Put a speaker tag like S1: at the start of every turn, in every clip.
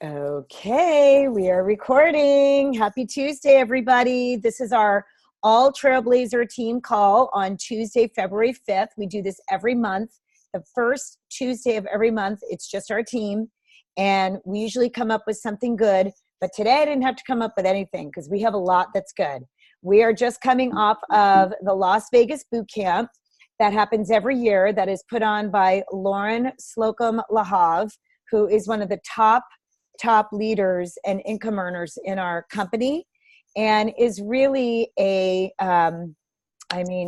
S1: Okay, we are recording. Happy Tuesday, everybody. This is our all Trailblazer team call on Tuesday, February 5th. We do this every month. The first Tuesday of every month, it's just our team. And we usually come up with something good. But today I didn't have to come up with anything because we have a lot that's good. We are just coming off of the Las Vegas boot camp that happens every year that is put on by Lauren Slocum Lahav, who is one of the top leaders and income earners in our company, and is really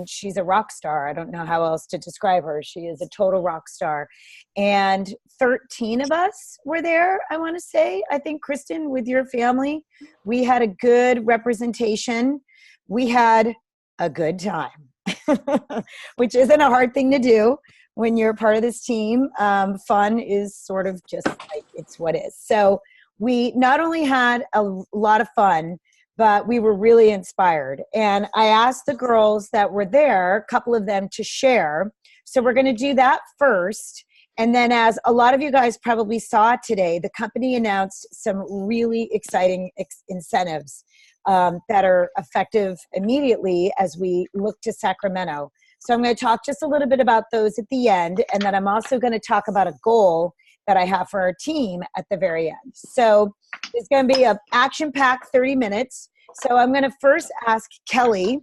S1: she's a rock star. I don't know how else to describe her. She is a total rock star. And 13 of us were there, I want to say. I think, Kristen, with your family, we had a good representation. We had a good time, which isn't a hard thing to do. When you're part of this team, fun is sort of just like it's what is. So we not only had a lot of fun, but we were really inspired. And I asked the girls that were there, a couple of them, to share. So we're going to do that first. And then, as a lot of you guys probably saw today, the company announced some really exciting incentives that are effective immediately as we look to Sacramento. So I'm going to talk just a little bit about those at the end, and then I'm also going to talk about a goal that I have for our team at the very end. So it's going to be an action-packed 30 minutes. So I'm going to first ask Kelly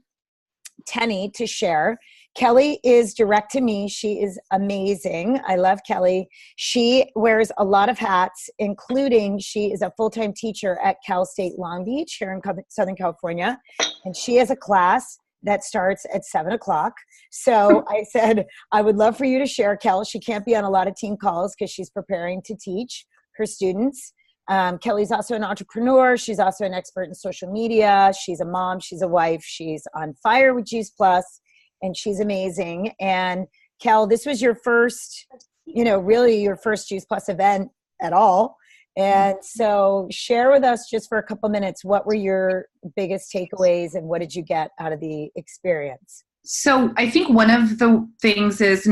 S1: Tenney to share. Kelly is direct to me. She is amazing. I love Kelly. She wears a lot of hats, including she is a full-time teacher at Cal State Long Beach here in Southern California, and she has a class that starts at 7:00. So I said, I would love for you to share, Kel. She can't be on a lot of team calls because she's preparing to teach her students. Kelly's also an entrepreneur. She's also an expert in social media. She's a mom. She's a wife. She's on fire with Juice Plus, and she's amazing. And Kel, this was your first, really your first Juice Plus event at all. And so share with us just for a couple minutes, what were your biggest takeaways and what did you get out of the experience?
S2: So I think one of the things is,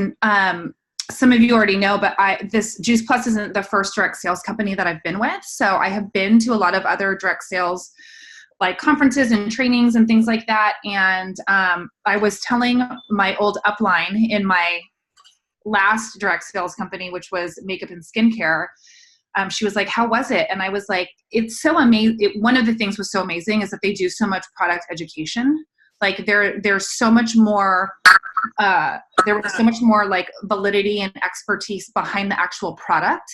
S2: some of you already know, but this Juice Plus isn't the first direct sales company that I've been with. So I have been to a lot of other direct sales like conferences and trainings and things like that. And I was telling my old upline in my last direct sales company, which was makeup and skincare, she was like, how was it? And I was like, it's so amazing. One of the things was so amazing is that they do so much product education. Like there's so much more, there was so much more like validity and expertise behind the actual product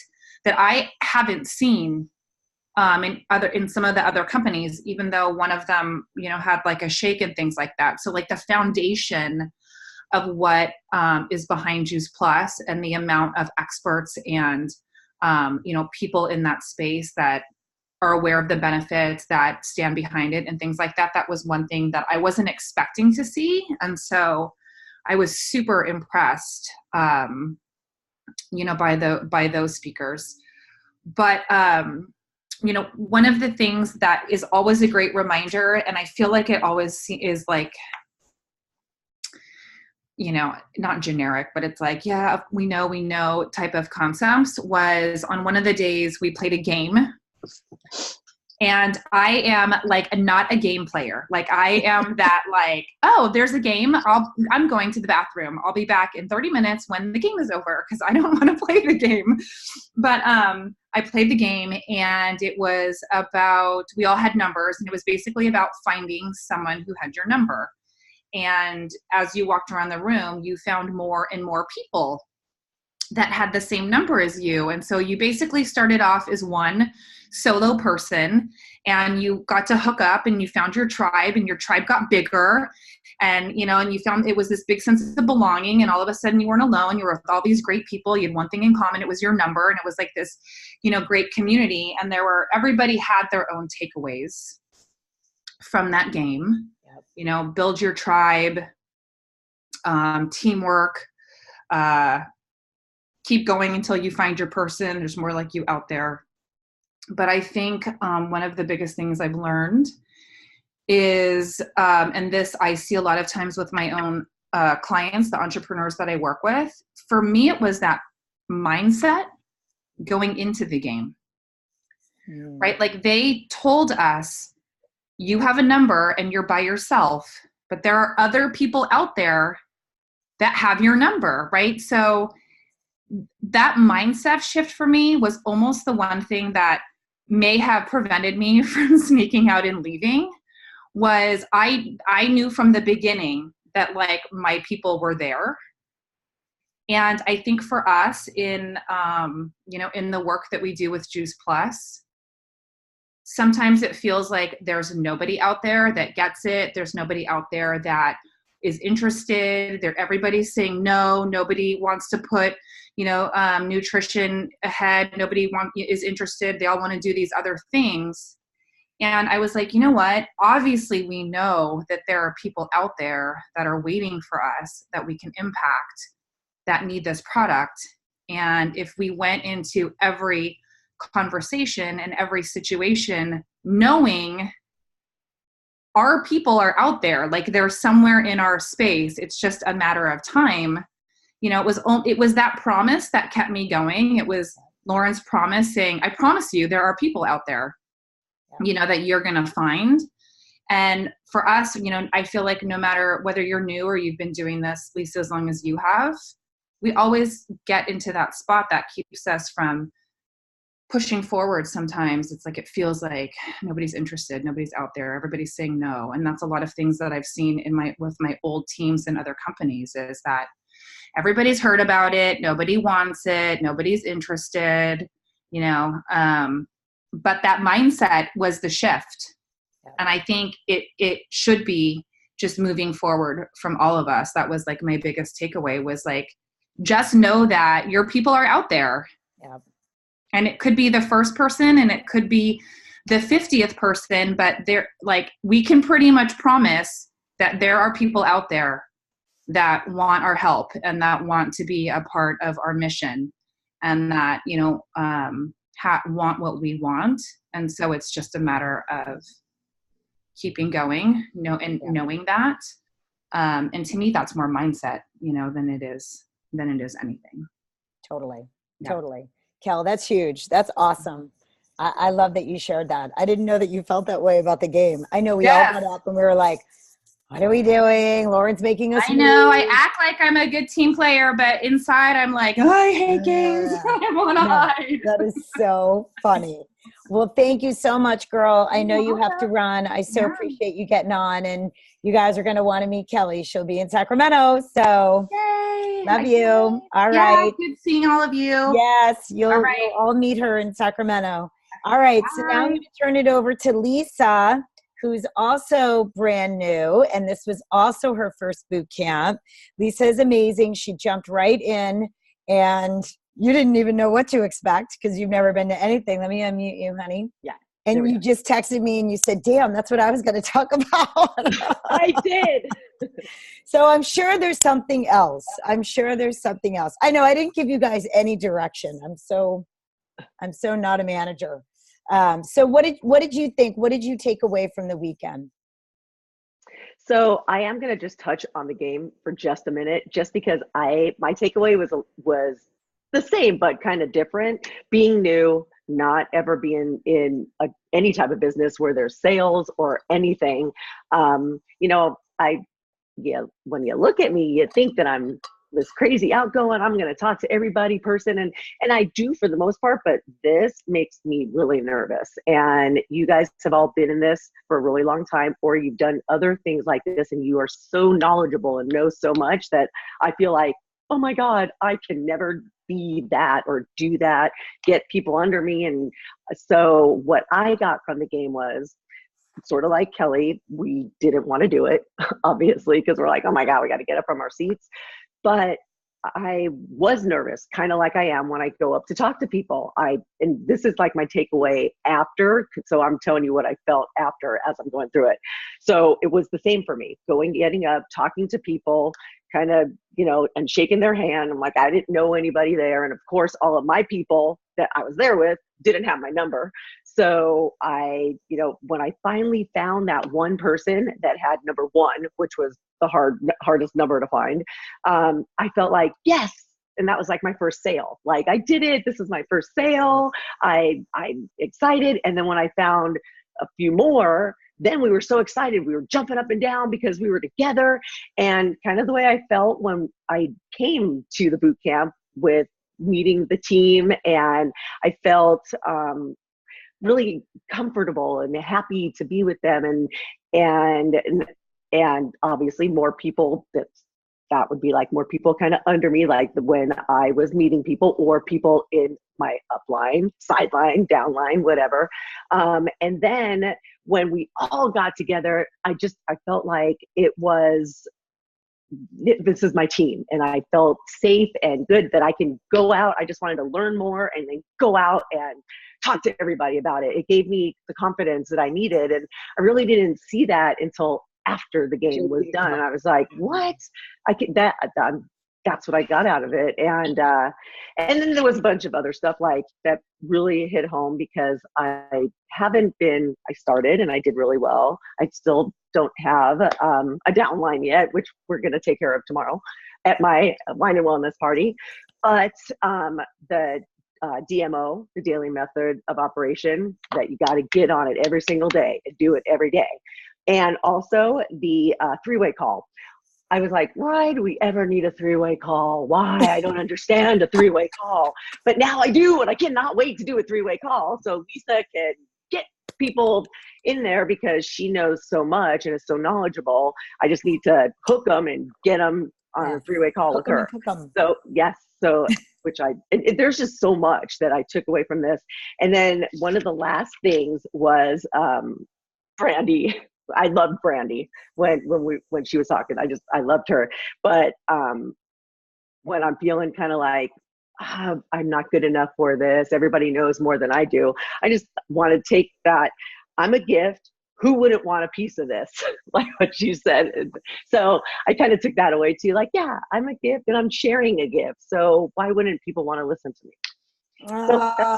S2: that I haven't seen in some of the other companies, even though one of them, had like a shake and things like that. So like the foundation of what is behind Juice Plus and the amount of experts and people in that space that are aware of the benefits that stand behind it and things like that. That was one thing that I wasn't expecting to see. And so I was super impressed, by those speakers. But, one of the things that is always a great reminder, and I feel like it always is like, not generic, but it's like, yeah, we know type of concepts, was on one of the days we played a game. And I am like not a game player. Like I am that like, oh, there's a game. I'm going to the bathroom. I'll be back in 30 minutes when the game is over because I don't want to play the game. But I played the game and it was about, we all had numbers and it was basically about finding someone who had your number. And as you walked around the room, you found more and more people that had the same number as you. And so you basically started off as one solo person and you got to hook up and you found your tribe and your tribe got bigger and, and you found it was this big sense of belonging. And all of a sudden you weren't alone. You were with all these great people. You had one thing in common. It was your number. And it was like this, great community. And everybody had their own takeaways from that game. Build your tribe, teamwork, keep going until you find your person. There's more like you out there. But I think one of the biggest things I've learned is, and this I see a lot of times with my own clients, the entrepreneurs that I work with, for me, it was that mindset going into the game. right? Like they told us, you have a number and you're by yourself, but there are other people out there that have your number, right? So that mindset shift for me was almost the one thing that may have prevented me from sneaking out and leaving. Was I knew from the beginning that like my people were there. And I think for us in, in the work that we do with Juice Plus, sometimes it feels like there's nobody out there that gets it. There's nobody out there that is interested. Everybody's saying no. Nobody wants to put, nutrition ahead. Nobody is interested. They all want to do these other things. And I was like, you know what? Obviously, we know that there are people out there that are waiting for us that we can impact, that need this product. And if we went into every conversation and every situation knowing our people are out there, like they're somewhere in our space, it's just a matter of time. It was that promise that kept me going. It was Lauren's promise saying, I promise you there are people out there, that you're going to find. And for us, I feel like no matter whether you're new or you've been doing this, at least as long as you have, we always get into that spot that keeps us from pushing forward. Sometimes it's like, it feels like nobody's interested. Nobody's out there. Everybody's saying no. And that's a lot of things that I've seen with my old teams and other companies, is that everybody's heard about it. Nobody wants it. Nobody's interested, but that mindset was the shift. And I think it should be just moving forward from all of us. That was like my biggest takeaway, was like, just know that your people are out there.
S1: Yeah.
S2: And it could be the first person and it could be the 50th person, but we can pretty much promise that there are people out there that want our help and that want to be a part of our mission, and that, want what we want. And so it's just a matter of keeping going, knowing that. And to me, that's more mindset, than it is anything.
S1: Totally. Yeah. Totally. Kel, that's huge. That's awesome. I love that you shared that. I didn't know that you felt that way about the game. I know we all got up and we were like, what are we doing? Lauren's making us
S2: know. I act like I'm a good team player, but inside I'm like, oh, I hate games. I want to hide.
S1: That is so funny. Well, thank you so much, girl. I know you have to run. I so appreciate you getting on, and you guys are going to want to meet Kelly. She'll be in Sacramento. So
S2: yay,
S1: love you. All right.
S2: Good seeing all of you.
S1: Yes. You'll all meet her in Sacramento. All right. So now I'm going to turn it over to Lisa, who's also brand new. And this was also her first boot camp. Lisa is amazing. She jumped right in, and you didn't even know what to expect because you've never been to anything. Let me unmute you, honey.
S3: Yeah.
S1: And you just texted me and you said, damn, that's what I was going to talk about.
S3: I did.
S1: So I'm sure there's something else. I know I didn't give you guys any direction. I'm so not a manager. So what did you think? What did you take away from the weekend?
S3: So I am going to just touch on the game for just a minute, just because my takeaway was the same, but kind of different. Being new, not ever being in any type of business where there's sales or anything. When you look at me, you think that I'm this crazy outgoing, I'm going to talk to everybody person. And I do for the most part, but this makes me really nervous. And you guys have all been in this for a really long time, or you've done other things like this, and you are so knowledgeable and know so much that I feel like, oh my God, I can never be that or do that, get people under me. And so what I got from the game was sort of like Kelly, we didn't want to do it, obviously, because we're like, oh my God, we got to get up from our seats. But I was nervous, kind of like I am when I go up to talk to people. And this is like my takeaway after. So I'm telling you what I felt after as I'm going through it. So it was the same for me, getting up, talking to people, kind of, and shaking their hand. I'm like, I didn't know anybody there. And of course, all of my people that I was there with didn't have my number. So when I finally found that one person that had number one, which was the hardest number to find, I felt like, yes, and that was like my first sale. Like I did it. This is my first sale. I'm excited. And then when I found a few more, then we were so excited. We were jumping up and down because we were together. And kind of the way I felt when I came to the boot camp with meeting the team, and I felt really comfortable and happy to be with them, and obviously more people that would be like more people kind of under me, like when I was meeting people or people in my upline, sideline, downline, whatever. And then when we all got together, I felt like this is my team, and I felt safe and good that I can go out. I just wanted to learn more and then go out and talk to everybody about it. It gave me the confidence that I needed. And I really didn't see that until after the game was done. And I was like, what? That's what I got out of it. And then there was a bunch of other stuff like that really hit home, because I started and I did really well. I still don't have a downline yet, which we're going to take care of tomorrow at my wine and wellness party. But the DMO, the daily method of operation, that you got to get on it every single day and do it every day. And also the three-way call. I was like, why do we ever need a three-way call? Why? I don't understand a three-way call. But now I do, and I cannot wait to do a three-way call. So Lisa can get people in there because she knows so much and is so knowledgeable. I just need to hook them and get them on a three-way call with her. So yes, there's just so much that I took away from this. And then one of the last things was Brandy. I loved Brandy when she was talking. I loved her. But when I'm feeling kind of like, I'm not good enough for this, everybody knows more than I do, I just want to take that. I'm a gift. Who wouldn't want a piece of this? Like what you said. So I kind of took that away too. Like, yeah, I'm a gift and I'm sharing a gift. So why wouldn't people want to listen to me?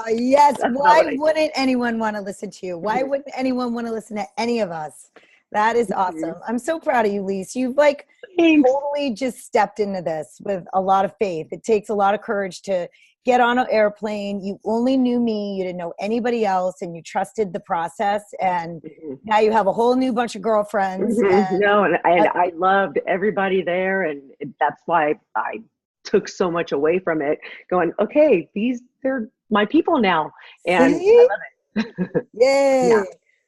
S1: Yes. Why wouldn't anyone want to listen to you? Why wouldn't anyone want to listen to any of us? That is awesome. I'm so proud of you, Lise. You've totally just stepped into this with a lot of faith. It takes a lot of courage to get on an airplane. You only knew me. You didn't know anybody else, and you trusted the process. And now you have a whole new bunch of girlfriends. And
S3: I loved everybody there. And that's why I took so much away from it, going, okay, they're my people now. And I love it.
S1: Yay. Yeah.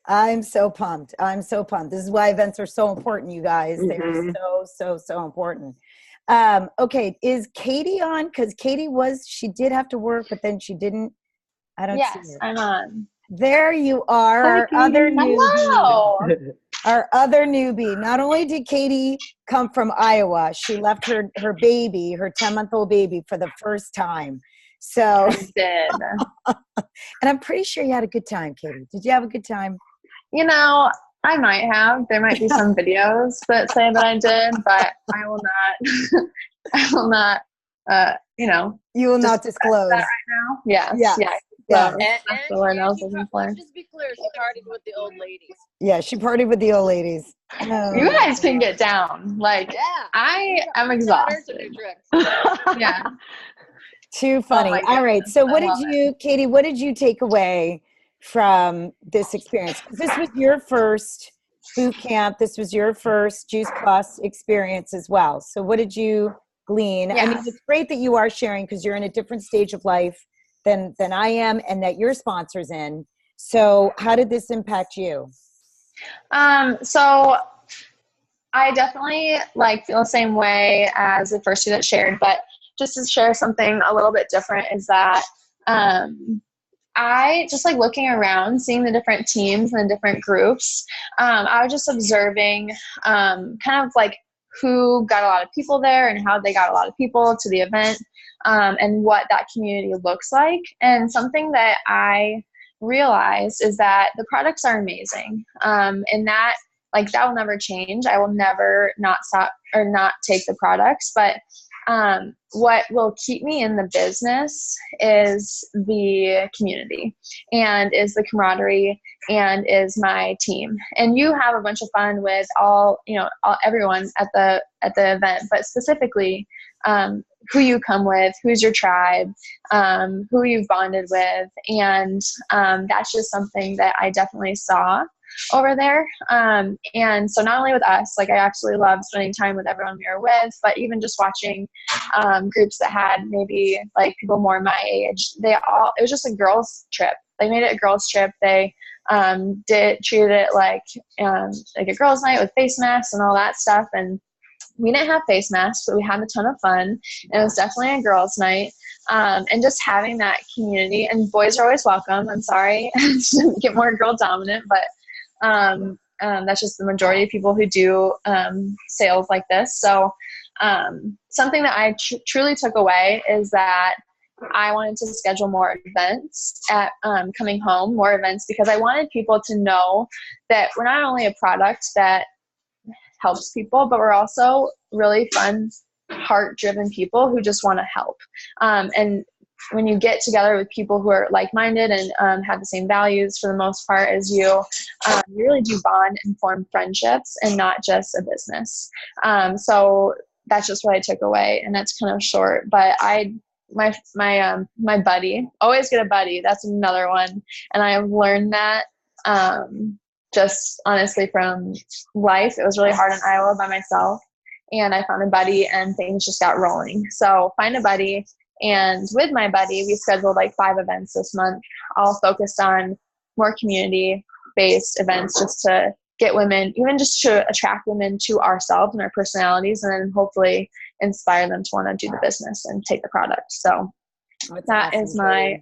S1: I'm so pumped. This is why events are so important, you guys. They're so important. Okay, is Katie on? Because Katie she did have to work, but then she didn't. I don't see her.
S4: Yes, I'm on.
S1: There you are, our other newbie.
S4: Hello.
S1: Our other newbie. Not only did Katie come from Iowa, she left her baby, her 10-month-old baby, for the first time. So
S4: I did.
S1: And I'm pretty sure you had a good time, Katie. Did you have a good time?
S4: I might have. There might be some videos that say that I did, but I will not,
S1: You will not disclose.
S4: That right now. Yeah.
S1: Yeah.
S4: So,
S5: and just be clear, she partied with the old ladies.
S1: Yeah, she partied with the old ladies.
S4: You guys can get down. I am exhausted. Yeah.
S1: Too funny. All right. So Katie, what did you take away from this experience? Because this was your first boot camp. This was your first Juice Plus experience as well. So what did you glean?
S4: Yes.
S1: I mean, it's great that you are sharing, because you're in a different stage of life than I am, and that your sponsor's in. So how did this impact you?
S4: So I definitely feel the same way as the first two that shared, but just to share something a little bit different is that I just looking around, seeing the different teams and the different groups. I was just observing who got a lot of people there and how they got a lot of people to the event, and what that community looks like. And something that I realized is that the products are amazing, and that will never change. I will never not stop or not take the products, but what will keep me in the business is the community, and is the camaraderie, and is my team. And you have a bunch of fun with everyone at the event, but specifically, who you come with, who's your tribe, who you've bonded with. And that's just something that I definitely saw over there. And so not only with us, like I absolutely loved spending time with everyone we were with, but even just watching groups that had maybe like people more my age, it was just a girls trip. They made it a girls trip. They treated it like a girls night with face masks and all that stuff. And we didn't have face masks, but we had a ton of fun. And it was definitely a girls night. And just having that community, and boys are always welcome. I'm sorry to get more girl dominant, but that's just the majority of people who do sales like this. So something that I truly took away is that I wanted to schedule more events at coming home, more events, because I wanted people to know that we're not only a product that helps people, but we're also really fun, heart-driven people who just want to help. And when you get together with people who are like-minded and have the same values for the most part as you really do bond and form friendships and not just a business. So that's just what I took away, and that's kind of short. But my buddy, always get a buddy. That's another one, and I have learned that just honestly from life. It was really hard in Iowa by myself, and I found a buddy, and things just got rolling. So find a buddy. And with my buddy, we scheduled like 5 events this month, all focused on more community-based events just to get women, even just to attract women to ourselves and our personalities, and then hopefully inspire them to want to do the business and take the product. So that is my,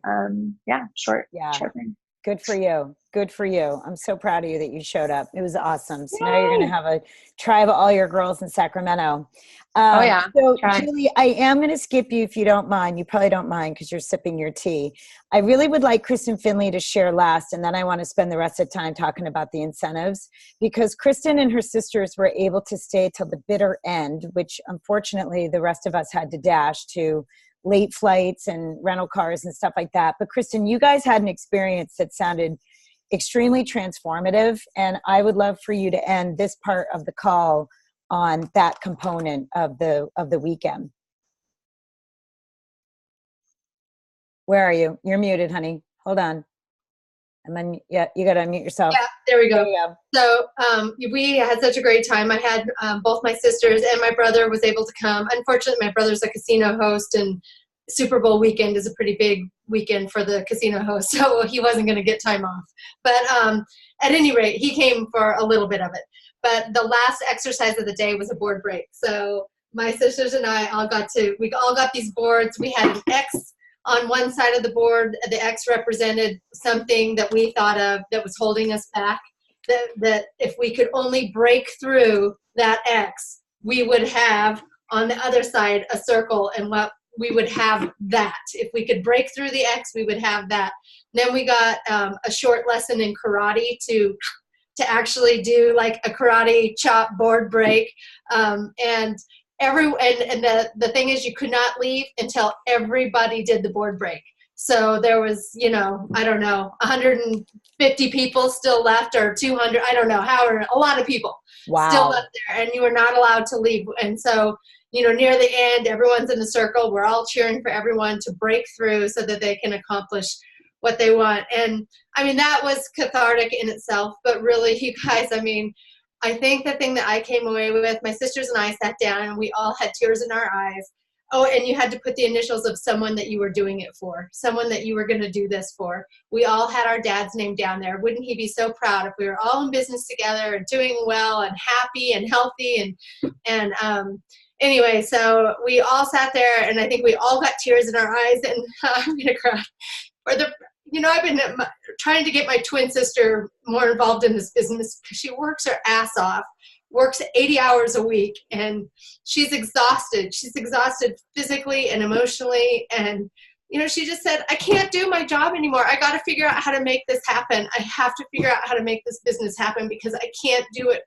S4: short thing.
S1: Good for you. Good for you. I'm so proud of you that you showed up. It was awesome. So now you're going to have a tribe of all your girls in Sacramento. So Julie, I am going to skip you if you don't mind. You probably don't mind because you're sipping your tea. I really would like Kristen Finley to share last, and then I want to spend the rest of the time talking about the incentives, because Kristen and her sisters were able to stay till the bitter end, which unfortunately the rest of us had to dash to late flights and rental cars and stuff like that. But Kristen, you guys had an experience that sounded extremely transformative, and I would love for you to end this part of the call on that component of the weekend. Where are you? You're muted, honey. Hold on. And then, yeah, you got to unmute yourself.
S6: Yeah, there we go.
S1: There you go.
S6: So we had such a great time. I had both my sisters and my brother was able to come. Unfortunately, my brother's a casino host, and Super Bowl weekend is a pretty big weekend for the casino host, so he wasn't going to get time off. But at any rate, he came for a little bit of it. But the last exercise of the day was a board break. So my sisters and I we all got these boards. We had an X on one side of the board. The X represented something that we thought of that was holding us back, that if we could only break through that X, we would have on the other side a circle, and what we would have that. If we could break through the X, we would have that. Then we got a short lesson in karate to actually do like a karate chop board break. And the thing is, you could not leave until everybody did the board break. So there was, I don't know, 150 people still left, or 200, I don't know, however, a lot of people still left there, and you were not allowed to leave. And so, near the end, everyone's in a circle. We're all cheering for everyone to break through so that they can accomplish what they want. And I mean, that was cathartic in itself, but really, you guys, I mean, I think the thing that I came away with, my sisters and I sat down and we all had tears in our eyes. Oh, and you had to put the initials of someone that you were doing it for, someone that you were going to do this for. We all had our dad's name down there. Wouldn't he be so proud if we were all in business together and doing well and happy and healthy? And anyway, so we all sat there, and I think we all got tears in our eyes, and I'm going to cry. I've been trying to get my twin sister more involved in this business because she works her ass off, works 80 hours a week, and she's exhausted. She's exhausted physically and emotionally. And, she just said, I can't do my job anymore. I got to figure out how to make this happen. I have to figure out how to make this business happen because I can't do it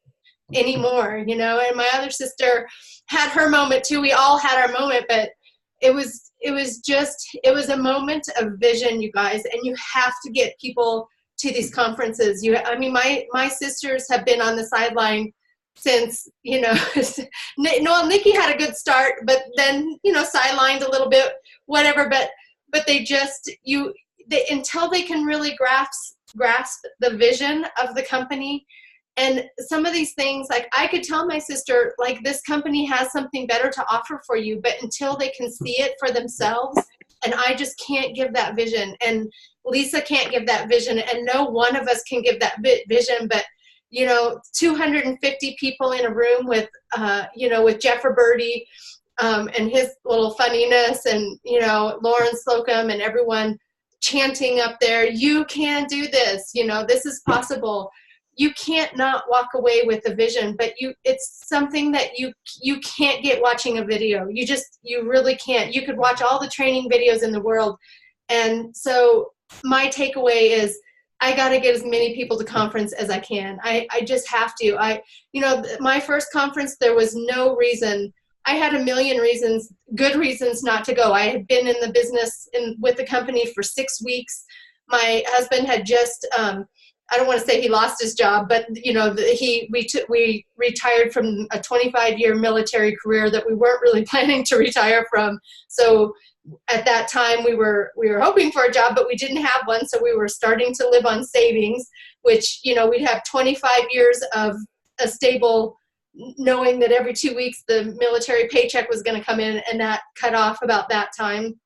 S6: anymore, And my other sister had her moment too. We all had our moment, but it was a moment of vision, you guys, and you have to get people to these conferences. My sisters have been on the sideline since, Noel, Nikki had a good start, but then, sidelined a little bit, whatever, but they just, until they can really grasp the vision of the company. And some of these things, like I could tell my sister, like, this company has something better to offer for you, but until they can see it for themselves, and I just can't give that vision, and Lisa can't give that vision, and no one of us can give that vision, but 250 people in a room with with Jeff Roberti, and his little funniness, and Lauren Slocum and everyone chanting up there, "You can do this, this is possible." You can't not walk away with a vision, but it's something that you can't get watching a video. You really can't. You could watch all the training videos in the world. And so my takeaway is, I got to get as many people to conference as I can. I just have to. My first conference, there was no reason. I had a million reasons, good reasons not to go. I had been in the business with the company for 6 weeks. My husband had just, I don't want to say he lost his job, but we retired from a 25-year military career that we weren't really planning to retire from. So at that time we were hoping for a job, but we didn't have one. So we were starting to live on savings, which, we'd have 25 years of a stable, knowing that every 2 weeks the military paycheck was going to come in, and that cut off about that time.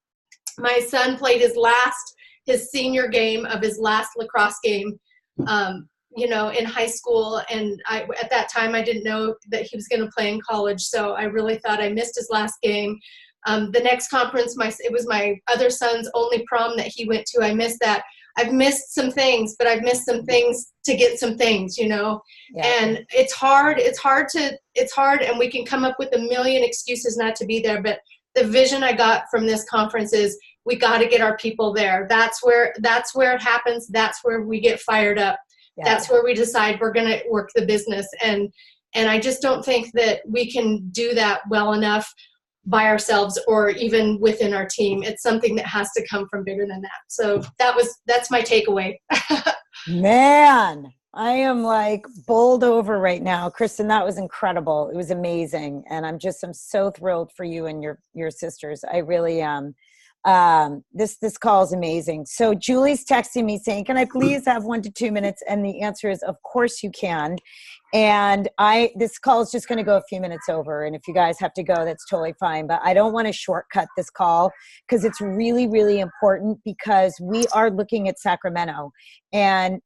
S6: My son played his senior game of his last lacrosse game, in high school. And at that time, I didn't know that he was going to play in college. So I really thought I missed his last game. The next conference, it was my other son's only prom that he went to. I missed that. I've missed some things, but I've missed some things to get some things, Yeah. And it's hard, and we can come up with a million excuses not to be there. But the vision I got from this conference is, we got to get our people there. That's where it happens. That's where we get fired up. Yeah. That's where we decide we're going to work the business. And I just don't think that we can do that well enough by ourselves, or even within our team. It's something that has to come from bigger than that. So that's my takeaway.
S1: Man, I am like bowled over right now. Kristen, that was incredible. It was amazing. And I'm so thrilled for you and your sisters. I really am. This call is amazing. So Julie's texting me saying, can I please have 1 to 2 minutes? And the answer is, of course you can. And this call is just going to go a few minutes over. And if you guys have to go, that's totally fine. But I don't want to shortcut this call, because it's really, really important, because we are looking at Sacramento. And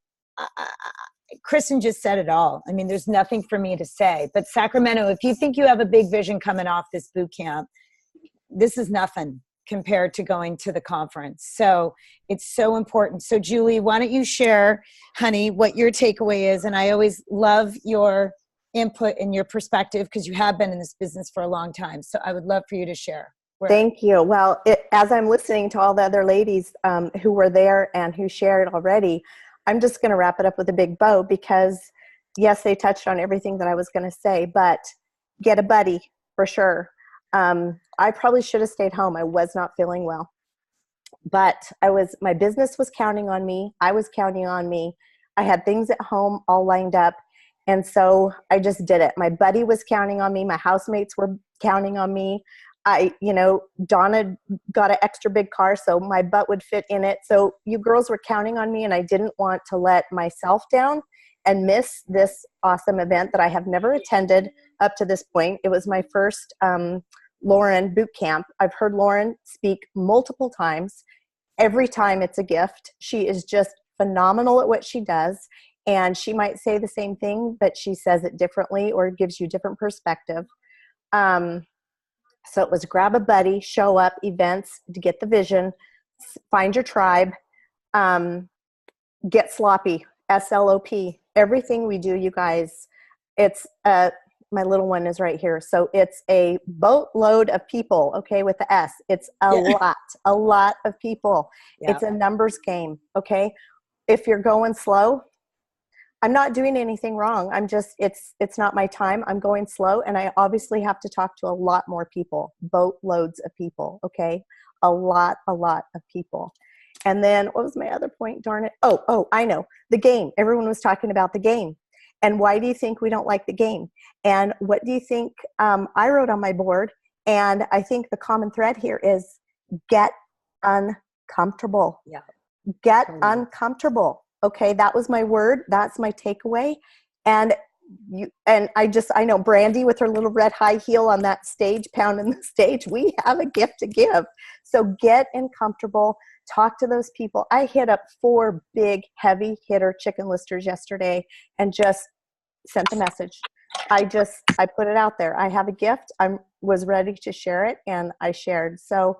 S1: Kristen just said it all. I mean, there's nothing for me to say. But Sacramento, if you think you have a big vision coming off this boot camp, this is nothing compared to going to the conference. So it's so important. So Julie, why don't you share, honey, what your takeaway is? And I always love your input and your perspective, because you have been in this business for a long time. So I would love for you to share.
S7: Thank you. Well, as I'm listening to all the other ladies who were there and who shared already, I'm just going to wrap it up with a big bow, because yes, they touched on everything that I was going to say, but get a buddy for sure. I probably should have stayed home. I was not feeling well, but my business was counting on me. I was counting on me. I had things at home all lined up. And so I just did it. My buddy was counting on me. My housemates were counting on me. Donna got an extra big car, so my butt would fit in it. So you girls were counting on me, and I didn't want to let myself down and miss this awesome event that I have never attended up to this point. It was my first Lauren boot camp. I've heard Lauren speak multiple times. Every time it's a gift. She is just phenomenal at what she does. And she might say the same thing, but she says it differently, or gives you different perspective. So it was grab a buddy, show up, events to get the vision, find your tribe, get sloppy, SLOP. Everything we do, you guys, it's my little one is right here. So it's a boatload of people, okay, with the S. It's a lot of people. Yeah. It's a numbers game, okay? If you're going slow, I'm not doing anything wrong. I'm just, it's not my time. I'm going slow, and I obviously have to talk to a lot more people, boatloads of people, okay? A lot of people. And then what was my other point? Darn it. Oh, I know. The game. Everyone was talking about the game. And why do you think we don't like the game? And what do you think I wrote on my board? And I think the common thread here is get uncomfortable.
S1: Yeah.
S7: Get uncomfortable. Okay, that was my word. That's my takeaway. And I know Brandy with her little red high heel on that stage, pounding the stage. We have a gift to give. So get uncomfortable. Talk to those people. I hit up 4 big, heavy hitter chicken listers yesterday and just sent the message. I put it out there. I have a gift. I was ready to share it, and I shared. So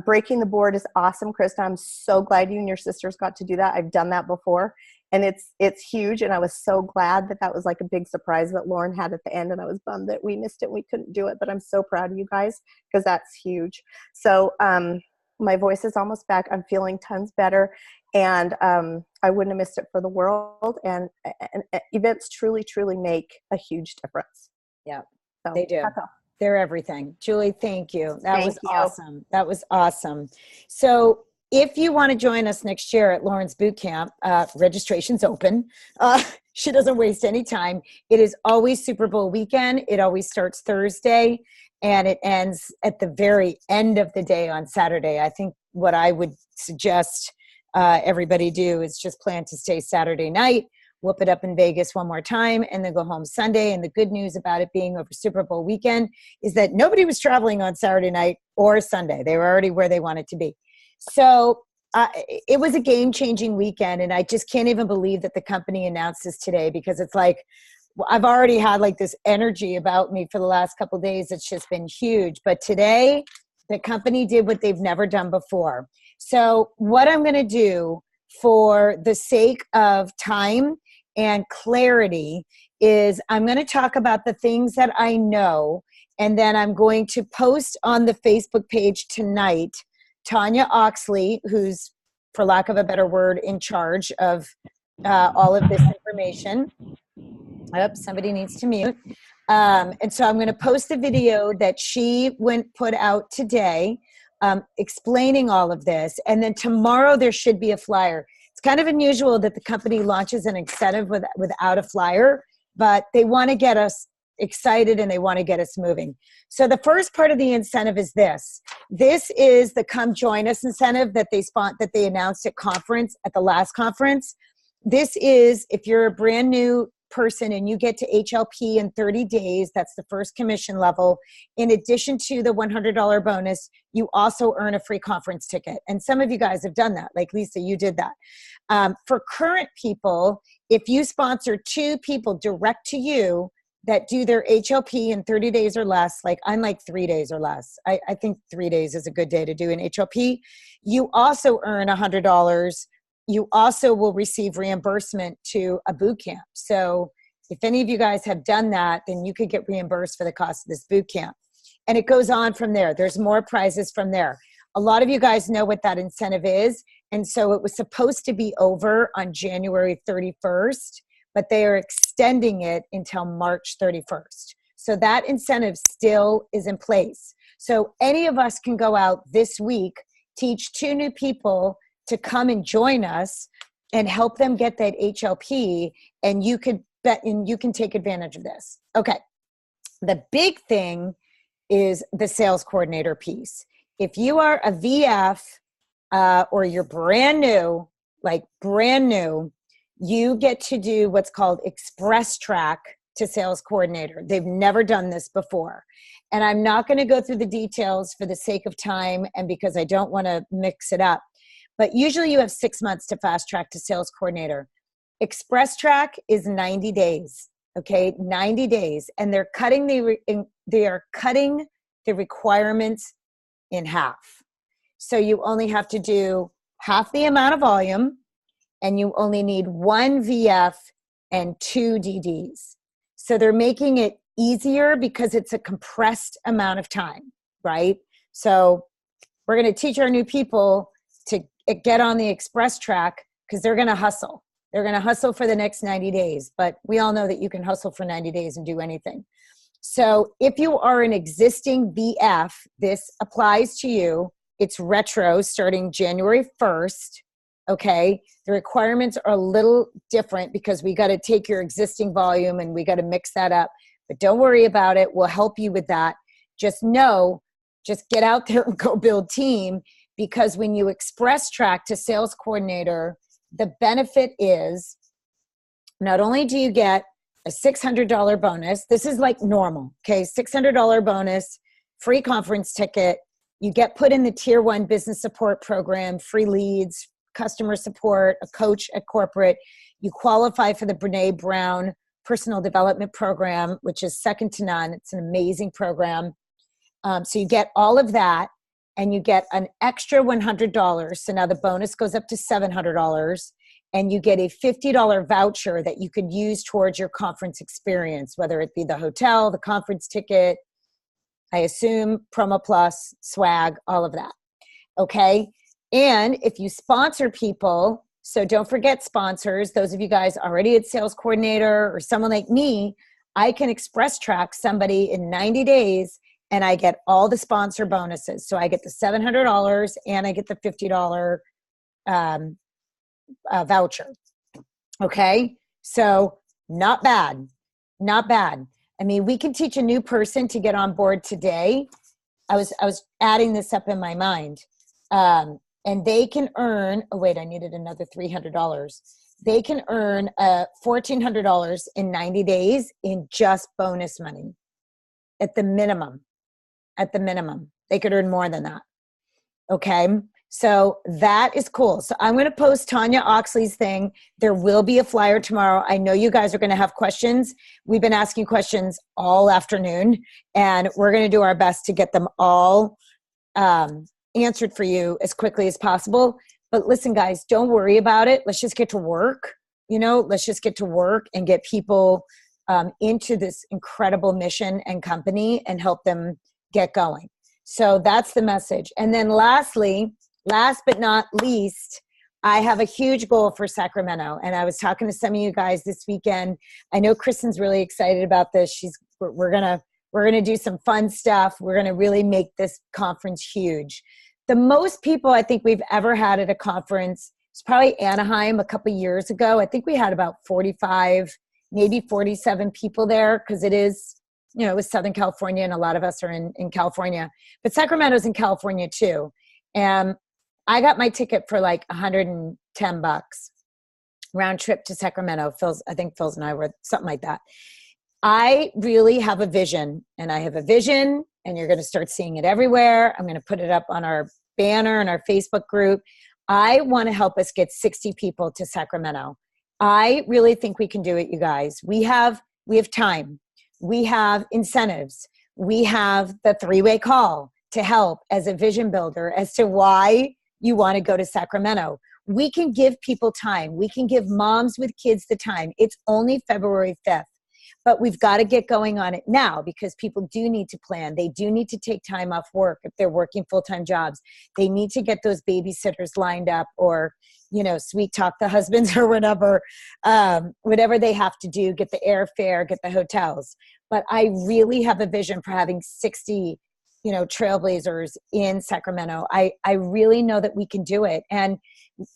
S7: breaking the board is awesome, Krista. I'm so glad you and your sisters got to do that. I've done that before, and it's huge. And I was so glad that was like a big surprise that Lauren had at the end, and I was bummed that we missed it and we couldn't do it. But I'm so proud of you guys because that's huge. So my voice is almost back. I'm feeling tons better, and I wouldn't have missed it for the world. And events truly, truly make a huge difference.
S1: Yeah,
S7: so,
S1: they do. They're everything. Julie, thank you. That was awesome. That was awesome. So if you want to join us next year at Lauren's Boot Camp, registration's open. She doesn't waste any time. It is always Super Bowl weekend. It always starts Thursday, and it ends at the very end of the day on Saturday. I think what I would suggest everybody do is just plan to stay Saturday night, whoop it up in Vegas one more time, and then go home Sunday. And the good news about it being over Super Bowl weekend is that nobody was traveling on Saturday night or Sunday. They were already where they wanted to be. So it was a game-changing weekend, and I just can't even believe that the company announced this today, because it's like, I've already had like this energy about me for the last couple of days. It's just been huge. But today, the company did what they've never done before. So what I'm going to do for the sake of time and clarity is I'm going to talk about the things that I know, and then I'm going to post on the Facebook page tonight Tonia Oxley, who's, for lack of a better word, in charge of all of this information. Oops, somebody needs to mute. And so I'm going to post a video that she put out today explaining all of this. And then tomorrow there should be a flyer. It's kind of unusual that the company launches an incentive without a flyer, but they want to get us excited and they want to get us moving. So the first part of the incentive is this. This is the Come Join Us incentive that they announced at the last conference. This is if you're a brand new person and you get to HLP in 30 days, that's the first commission level. In addition to the $100 bonus, you also earn a free conference ticket. And some of you guys have done that, like Lisa, you did that. For current people, if you sponsor 2 people direct to you that do their HLP in 30 days or less, like I'm like 3 days or less. I think 3 days is a good day to do an HLP. You also earn $100. You also will receive reimbursement to a boot camp. So if any of you guys have done that, then you could get reimbursed for the cost of this boot camp. And it goes on from there. There's more prizes from there. A lot of you guys know what that incentive is. And so it was supposed to be over on January 31st, but they are extending it until March 31st. So that incentive still is in place. So any of us can go out this week, teach 2 new people to come and join us and help them get that HLP, and you can take advantage of this. Okay. The big thing is the sales coordinator piece. If you are a VF or you're brand new, you get to do what's called express track to sales coordinator. They've never done this before. And I'm not going to go through the details for the sake of time and because I don't want to mix it up. But usually you have 6 months to fast track to sales coordinator. Express track is 90 days, okay? 90 days. And they're cutting the requirements in half. So you only have to do half the amount of volume, and you only need 1 VF and 2 DDs. So they're making it easier because it's a compressed amount of time, right? So we're going to teach our new people to get on the express track because they're going to hustle. They're going to hustle for the next 90 days, but we all know that you can hustle for 90 days and do anything. So if you are an existing VF, this applies to you. It's retro starting January 1st. Okay. The requirements are a little different because we got to take your existing volume and we got to mix that up. But don't worry about it. We'll help you with that. Just know, just get out there and go build team, because when you express track to sales coordinator, the benefit is not only do you get a $600 bonus, this is like normal, okay? $600 bonus, free conference ticket. You get put in the tier 1 business support program, free leads, customer support, a coach at corporate. You qualify for the Brene Brown personal development program, which is second to none. It's an amazing program. So you get all of that, and you get an extra $100. So now the bonus goes up to $700, and you get a $50 voucher that you could use towards your conference experience, whether it be the hotel, the conference ticket, I assume promo plus, swag, all of that. Okay. And if you sponsor people, so don't forget sponsors, those of you guys already at sales coordinator or someone like me, I can express track somebody in 90 days and I get all the sponsor bonuses. So I get the $700 and I get the $50 voucher. Okay. So not bad. Not bad. I mean, we can teach a new person to get on board today. I was adding this up in my mind. And they can earn, oh wait, I needed another $300. They can earn $1,400 in 90 days in just bonus money at the minimum. At the minimum. They could earn more than that. Okay. So that is cool. So I'm going to post Tonia Oxley's thing. There will be a flyer tomorrow. I know you guys are going to have questions. We've been asking questions all afternoon, and we're going to do our best to get them all answered for you as quickly as possible. But listen, guys, don't worry about it. Let's just get to work. Let's just get to work and get people into this incredible mission and company and help them get going. So that's the message. And then lastly, last but not least, I have a huge goal for Sacramento. And I was talking to some of you guys this weekend. I know Kristen's really excited about this. We're gonna do some fun stuff. We're gonna really make this conference huge. The most people I think we've ever had at a conference is probably Anaheim a couple years ago. I think we had about 45, maybe 47 people there, because it is, it was Southern California and a lot of us are in California. But Sacramento's in California too. And I got my ticket for like $110 round trip to Sacramento. I think Phil's and I were something like that. I really have a vision, and I have a vision, and you're going to start seeing it everywhere. I'm going to put it up on our banner and our Facebook group. I want to help us get 60 people to Sacramento. I really think we can do it, you guys. We have time. We have incentives. We have the 3-way call to help as a vision builder as to why you want to go to Sacramento. We can give people time. We can give moms with kids the time. It's only February 5th. But we've got to get going on it now, because people do need to plan. They do need to take time off work if they're working full-time jobs. They need to get those babysitters lined up, or, sweet talk the husbands or whatever they have to do, get the airfare, get the hotels. But I really have a vision for having 60, Trailblazers in Sacramento. I really know that we can do it. And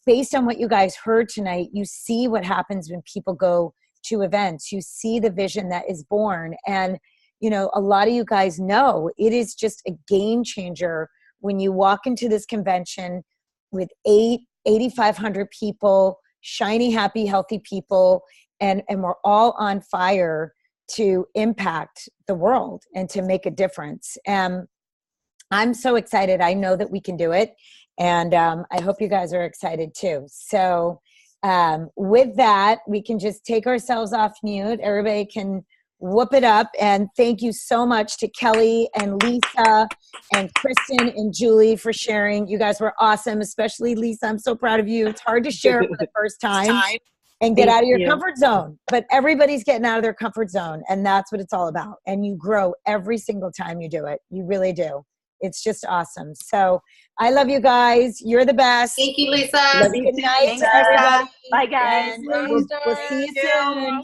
S1: based on what you guys heard tonight, you see what happens when people go to events. You see the vision that is born. And, a lot of you guys know it is just a game changer when you walk into this convention with 8,500 people, shiny, happy, healthy people, and we're all on fire to impact the world and to make a difference. And I'm so excited. I know that we can do it. And I hope you guys are excited too. So with that, we can just take ourselves off mute. Everybody can whoop it up. And thank you so much to Kelly and Lisa and Kristen and Julie for sharing. You guys were awesome, especially Lisa. I'm so proud of you. It's hard to share for the first time and get out of your comfort zone. But everybody's getting out of their comfort zone, and that's what it's all about. And you grow every single time you do it. You really do. It's just awesome. So I love you guys. You're the best.
S6: Thank you, Lisa.
S3: Love you.
S1: Good night to everybody.
S3: Bye, guys.
S1: And we'll see you soon.